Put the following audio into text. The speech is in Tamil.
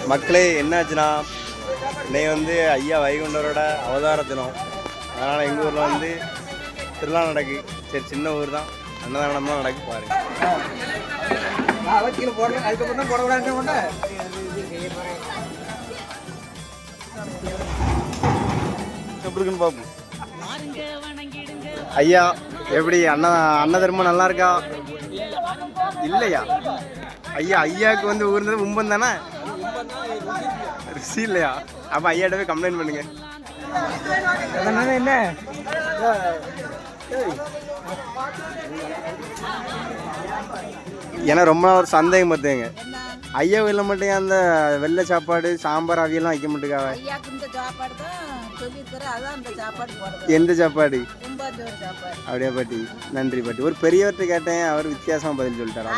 மக்களே என்னாச்சுன்னா இன்னைக்கு வந்து ஐயா வைகுண்டரோட அவதார தினம். அதனால் எங்கள் ஊரில் வந்து திருவிழா நடக்கு. சரி, சின்ன ஊர் தான், அன்னதானம் தான் நடக்கு பாருங்க. எப்படி இருக்குன்னு பார்ப்போம். ஐயா எப்படி அன்னதர்மம் நல்லா இருக்கா? இல்லையா ஐயா? ஐயாவுக்கு வந்து ஊர்ந்தது மும்பம் தானே, ருசி இல்லையா? அப்போ ஐயாட்டவே கம்ப்ளைண்ட் பண்ணுங்க. என்ன ஏன்னா ரொம்ப நாள் ஒரு சந்தேகம் பார்த்துங்க, ஐயா வீட்டில் மட்டும் அந்த வெள்ளை சாப்பாடு சாம்பார் அவியெல்லாம் வைக்க மாட்டேங்காவ. எந்த சாப்பாடு? அப்படியா பாட்டி? நன்றி பாட்டி. ஒரு பெரியவர்கிட்ட கேட்டேன், அவர் வித்தியாசமா பதில் சொல்லிட்டாரா?